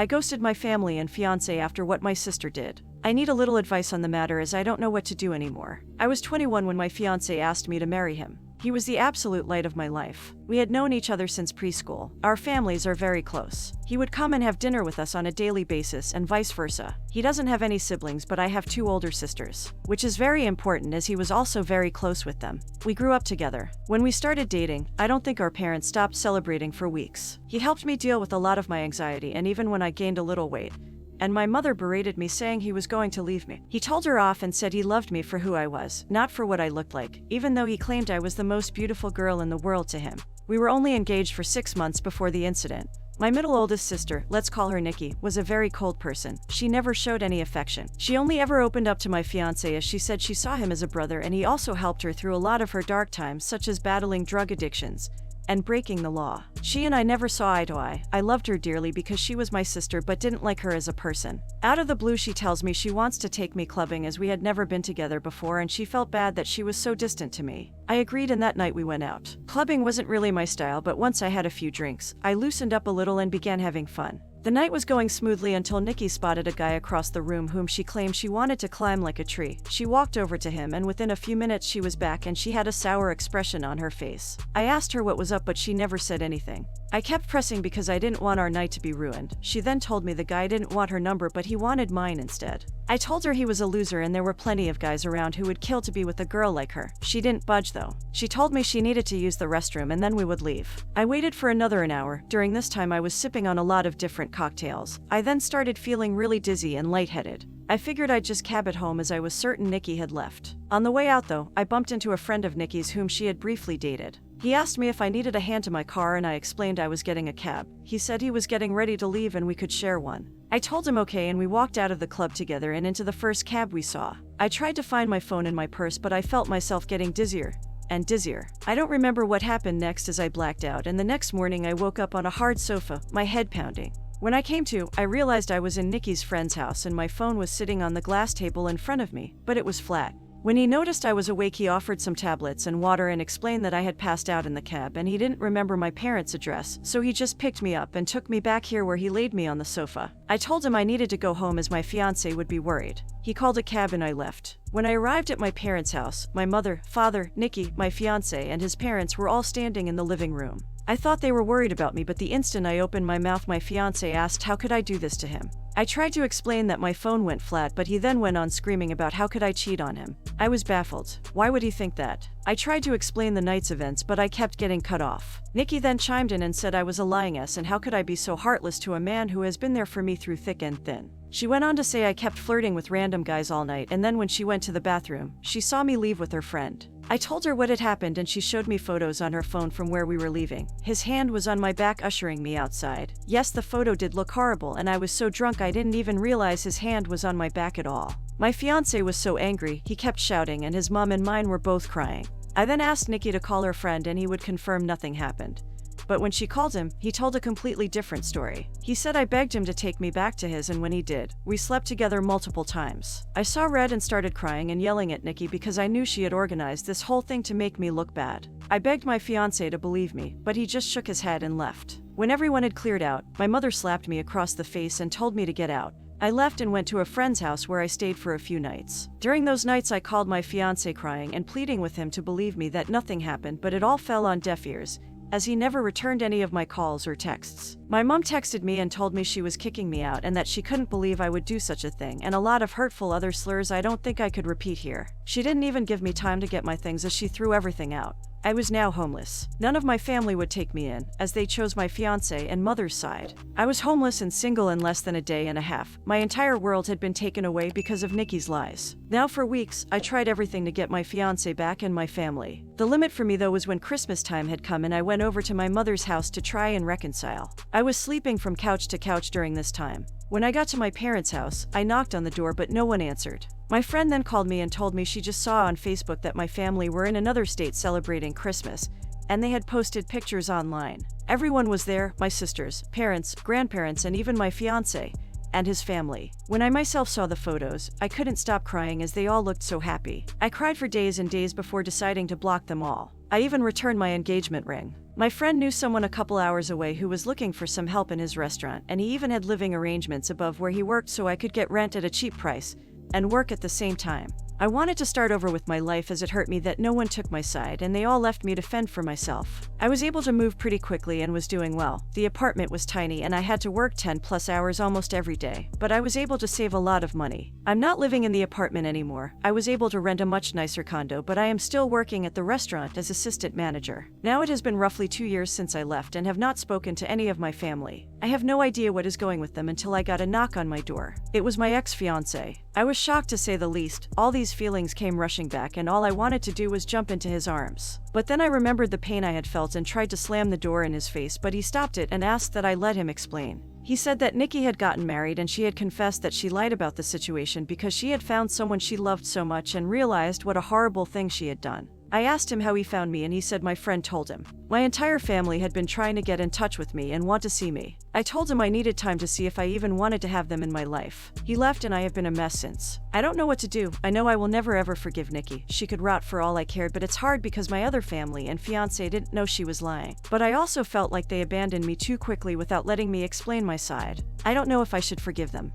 I ghosted my family and fiance after what my sister did. I need a little advice on the matter as I don't know what to do anymore. I was 21 when my fiance asked me to marry him. He was the absolute light of my life. We had known each other since preschool. Our families are very close. He would come and have dinner with us on a daily basis and vice versa. He doesn't have any siblings, but I have 2 older sisters, which is very important as he was also very close with them. We grew up together. When we started dating, I don't think our parents stopped celebrating for weeks. He helped me deal with a lot of my anxiety, and even when I gained a little weight, and my mother berated me saying he was going to leave me. He told her off and said he loved me for who I was, not for what I looked like, even though he claimed I was the most beautiful girl in the world to him. We were only engaged for 6 months before the incident. My middle oldest sister, let's call her Nikki, was a very cold person. She never showed any affection. She only ever opened up to my fiance as she said she saw him as a brother, and he also helped her through a lot of her dark times, such as battling drug addictions and breaking the law. She and I never saw eye to eye. I loved her dearly because she was my sister but didn't like her as a person. Out of the blue, she tells me she wants to take me clubbing as we had never been together before, and she felt bad that she was so distant to me. I agreed, and that night we went out. Clubbing wasn't really my style, but once I had a few drinks, I loosened up a little and began having fun. The night was going smoothly until Nikki spotted a guy across the room whom she claimed she wanted to climb like a tree. She walked over to him, and within a few minutes she was back and she had a sour expression on her face. I asked her what was up, but she never said anything. I kept pressing because I didn't want our night to be ruined. She then told me the guy didn't want her number, but he wanted mine instead. I told her he was a loser and there were plenty of guys around who would kill to be with a girl like her. She didn't budge though. She told me she needed to use the restroom and then we would leave. I waited for another an hour. During this time I was sipping on a lot of different cocktails. I then started feeling really dizzy and lightheaded. I figured I'd just cab it home as I was certain Nikki had left. On the way out though, I bumped into a friend of Nikki's whom she had briefly dated. He asked me if I needed a hand to my car and I explained I was getting a cab. He said he was getting ready to leave and we could share one. I told him okay and we walked out of the club together and into the first cab we saw. I tried to find my phone in my purse, but I felt myself getting dizzier and dizzier. I don't remember what happened next as I blacked out, and the next morning I woke up on a hard sofa, my head pounding. When I came to, I realized I was in Nikki's friend's house and my phone was sitting on the glass table in front of me, but it was flat. When he noticed I was awake, he offered some tablets and water and explained that I had passed out in the cab and he didn't remember my parents' address, so he just picked me up and took me back here where he laid me on the sofa. I told him I needed to go home as my fiance would be worried. He called a cab and I left. When I arrived at my parents' house, my mother, father, Nikki, my fiance, and his parents were all standing in the living room. I thought they were worried about me, but the instant I opened my mouth, my fiance asked how could I do this to him. I tried to explain that my phone went flat, but he then went on screaming about how could I cheat on him. I was baffled. Why would he think that? I tried to explain the night's events, but I kept getting cut off. Nikki then chimed in and said I was a lying ass and how could I be so heartless to a man who has been there for me through thick and thin. She went on to say I kept flirting with random guys all night, and then when she went to the bathroom, she saw me leave with her friend. I told her what had happened and she showed me photos on her phone from where we were leaving. His hand was on my back ushering me outside. Yes, the photo did look horrible and I was so drunk I didn't even realize his hand was on my back at all. My fiance was so angry, he kept shouting and his mom and mine were both crying. I then asked Nikki to call her friend and he would confirm nothing happened. But when she called him, he told a completely different story. He said I begged him to take me back to his, and when he did, we slept together multiple times. I saw red and started crying and yelling at Nikki because I knew she had organized this whole thing to make me look bad. I begged my fiance to believe me, but he just shook his head and left. When everyone had cleared out, my mother slapped me across the face and told me to get out. I left and went to a friend's house where I stayed for a few nights. During those nights I called my fiance crying and pleading with him to believe me that nothing happened, but it all fell on deaf ears, as he never returned any of my calls or texts. My mom texted me and told me she was kicking me out and that she couldn't believe I would do such a thing, and a lot of hurtful other slurs I don't think I could repeat here. She didn't even give me time to get my things as she threw everything out. I was now homeless. None of my family would take me in, as they chose my fiance and mother's side. I was homeless and single in less than a day and a half. My entire world had been taken away because of Nikki's lies. Now for weeks, I tried everything to get my fiance back and my family. The limit for me though was when Christmas time had come and I went over to my mother's house to try and reconcile. I was sleeping from couch to couch during this time. When I got to my parents' house, I knocked on the door but no one answered. My friend then called me and told me she just saw on Facebook that my family were in another state celebrating Christmas, and they had posted pictures online. Everyone was there, my sisters, parents, grandparents, and even my fiance and his family. When I myself saw the photos, I couldn't stop crying as they all looked so happy. I cried for days and days before deciding to block them all. I even returned my engagement ring. My friend knew someone a couple hours away who was looking for some help in his restaurant, and he even had living arrangements above where he worked so I could get rent at a cheap price and work at the same time. I wanted to start over with my life as it hurt me that no one took my side and they all left me to fend for myself. I was able to move pretty quickly and was doing well. The apartment was tiny and I had to work 10+ hours almost every day, but I was able to save a lot of money. I'm not living in the apartment anymore. I was able to rent a much nicer condo, but I am still working at the restaurant as assistant manager. Now it has been roughly 2 years since I left and have not spoken to any of my family. I have no idea what is going with them until I got a knock on my door. It was my ex-fiance. I was shocked to say the least. All these feelings came rushing back and all I wanted to do was jump into his arms. But then I remembered the pain I had felt and tried to slam the door in his face, but he stopped it and asked that I let him explain. He said that Nikki had gotten married and she had confessed that she lied about the situation because she had found someone she loved so much and realized what a horrible thing she had done. I asked him how he found me and he said my friend told him. My entire family had been trying to get in touch with me and want to see me. I told him I needed time to see if I even wanted to have them in my life. He left and I have been a mess since. I don't know what to do. I know I will never ever forgive Nikki. She could rot for all I cared, but it's hard because my other family and fiance didn't know she was lying. But I also felt like they abandoned me too quickly without letting me explain my side. I don't know if I should forgive them.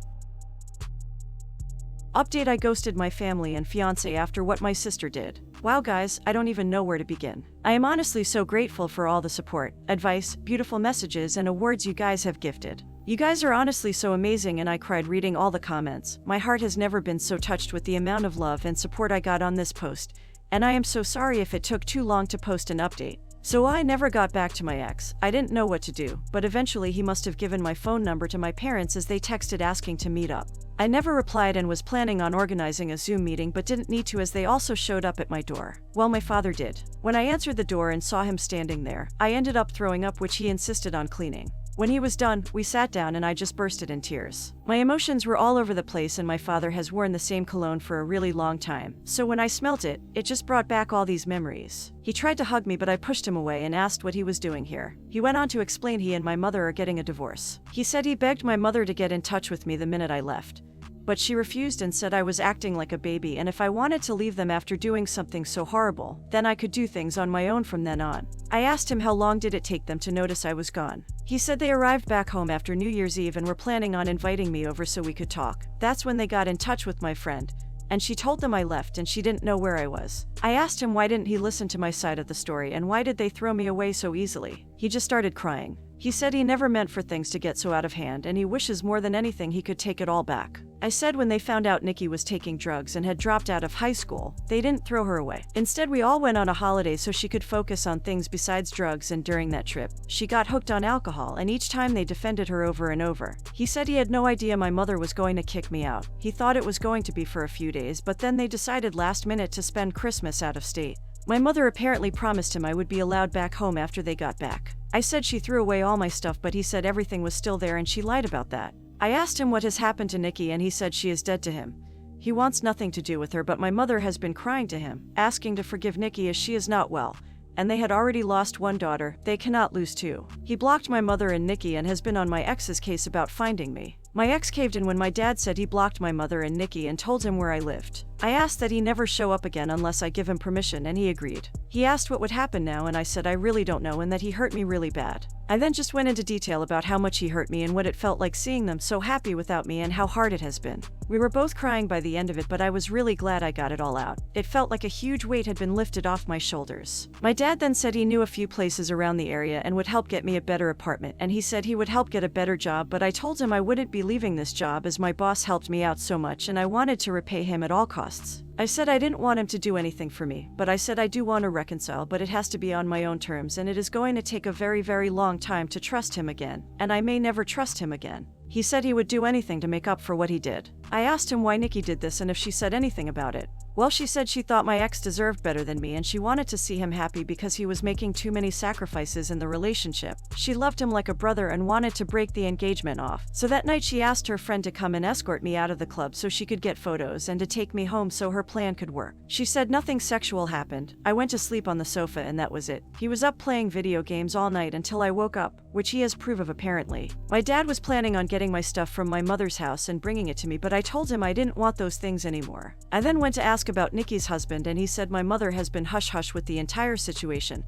Update: I ghosted my family and fiance after what my sister did. Wow guys, I don't even know where to begin. I am honestly so grateful for all the support, advice, beautiful messages, and awards you guys have gifted. You guys are honestly so amazing and I cried reading all the comments. My heart has never been so touched with the amount of love and support I got on this post, and I am so sorry if it took too long to post an update. So I never got back to my ex. I didn't know what to do, but eventually he must have given my phone number to my parents as they texted asking to meet up. I never replied and was planning on organizing a Zoom meeting but didn't need to as they also showed up at my door. Well, my father did. When I answered the door and saw him standing there, I ended up throwing up, which he insisted on cleaning. When he was done, we sat down and I just bursted in tears. My emotions were all over the place and my father has worn the same cologne for a really long time, so when I smelt it, it just brought back all these memories. He tried to hug me but I pushed him away and asked what he was doing here. He went on to explain he and my mother are getting a divorce. He said he begged my mother to get in touch with me the minute I left, but she refused and said I was acting like a baby and if I wanted to leave them after doing something so horrible, then I could do things on my own from then on. I asked him how long did it take them to notice I was gone. He said they arrived back home after New Year's Eve and were planning on inviting me over so we could talk. That's when they got in touch with my friend, and she told them I left and she didn't know where I was. I asked him why didn't he listen to my side of the story and why did they throw me away so easily. He just started crying. He said he never meant for things to get so out of hand and he wishes more than anything he could take it all back. I said when they found out Nikki was taking drugs and had dropped out of high school, they didn't throw her away. Instead, we all went on a holiday so she could focus on things besides drugs, and during that trip, she got hooked on alcohol and each time they defended her over and over. He said he had no idea my mother was going to kick me out. He thought it was going to be for a few days, but then they decided last minute to spend Christmas out of state. My mother apparently promised him I would be allowed back home after they got back. I said she threw away all my stuff, but he said everything was still there and she lied about that. I asked him what has happened to Nikki and he said she is dead to him. He wants nothing to do with her, but my mother has been crying to him, asking to forgive Nikki as she is not well, and they had already lost one daughter, they cannot lose two. He blocked my mother and Nikki and has been on my ex's case about finding me. My ex caved in when my dad said he blocked my mother and Nikki and told him where I lived. I asked that he never show up again unless I give him permission and he agreed. He asked what would happen now and I said I really don't know and that he hurt me really bad. I then just went into detail about how much he hurt me and what it felt like seeing them so happy without me and how hard it has been. We were both crying by the end of it, but I was really glad I got it all out. It felt like a huge weight had been lifted off my shoulders. My dad then said he knew a few places around the area and would help get me a better apartment, and he said he would help get a better job, but I told him I wouldn't be leaving this job as my boss helped me out so much and I wanted to repay him at all costs. I said I didn't want him to do anything for me, but I said I do want to reconcile, but it has to be on my own terms and it is going to take a very, very long time to trust him again, and I may never trust him again. He said he would do anything to make up for what he did. I asked him why Nikki did this and if she said anything about it. Well, she said she thought my ex deserved better than me and she wanted to see him happy because he was making too many sacrifices in the relationship. She loved him like a brother and wanted to break the engagement off. So that night she asked her friend to come and escort me out of the club so she could get photos and to take me home so her plan could work. She said nothing sexual happened. I went to sleep on the sofa and that was it. He was up playing video games all night until I woke up, which he has proof of apparently. My dad was planning on getting my stuff from my mother's house and bringing it to me, but I told him I didn't want those things anymore. I then went to ask about Nikki's husband and he said my mother has been hush-hush with the entire situation,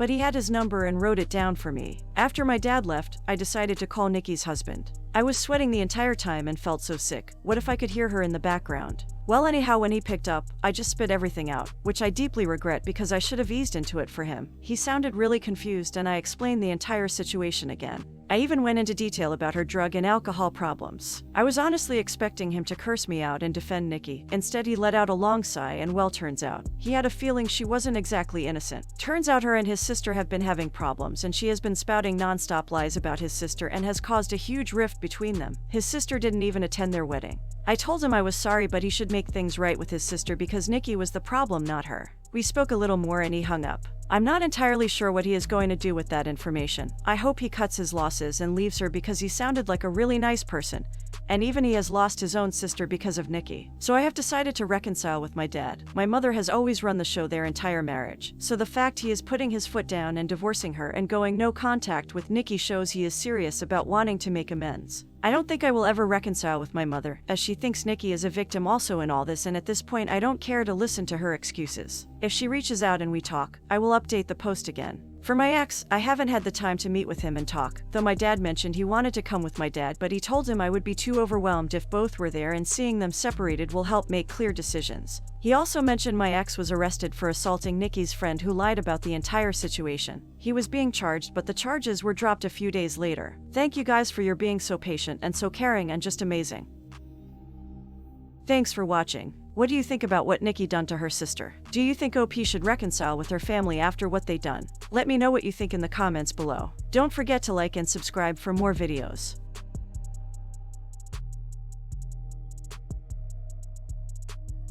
but he had his number and wrote it down for me. After my dad left, I decided to call Nikki's husband. I was sweating the entire time and felt so sick. What if I could hear her in the background? Well, anyhow, when he picked up, I just spit everything out, which I deeply regret because I should have eased into it for him. He sounded really confused and I explained the entire situation again. I even went into detail about her drug and alcohol problems. I was honestly expecting him to curse me out and defend Nikki. Instead, he let out a long sigh and, well, turns out he had a feeling she wasn't exactly innocent. Turns out her and his sister have been having problems and she has been spouting non-stop lies about his sister and has caused a huge rift between them. His sister didn't even attend their wedding. I told him I was sorry, but he should make things right with his sister because Nikki was the problem, not her. We spoke a little more and he hung up. I'm not entirely sure what he is going to do with that information. I hope he cuts his losses and leaves her because he sounded like a really nice person. And even he has lost his own sister because of Nikki. So I have decided to reconcile with my dad. My mother has always run the show their entire marriage. So the fact he is putting his foot down and divorcing her and going no contact with Nikki shows he is serious about wanting to make amends. I don't think I will ever reconcile with my mother, as she thinks Nikki is a victim also in all this, and at this point I don't care to listen to her excuses. If she reaches out and we talk, I will update the post again. For my ex, I haven't had the time to meet with him and talk, though my dad mentioned he wanted to come with my dad, but he told him I would be too overwhelmed if both were there and seeing them separated will help make clear decisions. He also mentioned my ex was arrested for assaulting Nikki's friend who lied about the entire situation. He was being charged, but the charges were dropped a few days later. Thank you guys for your being so patient and so caring and just amazing. Thanks for watching. What do you think about what Nikki done to her sister? Do you think OP should reconcile with her family after what they done? Let me know what you think in the comments below. Don't forget to like and subscribe for more videos.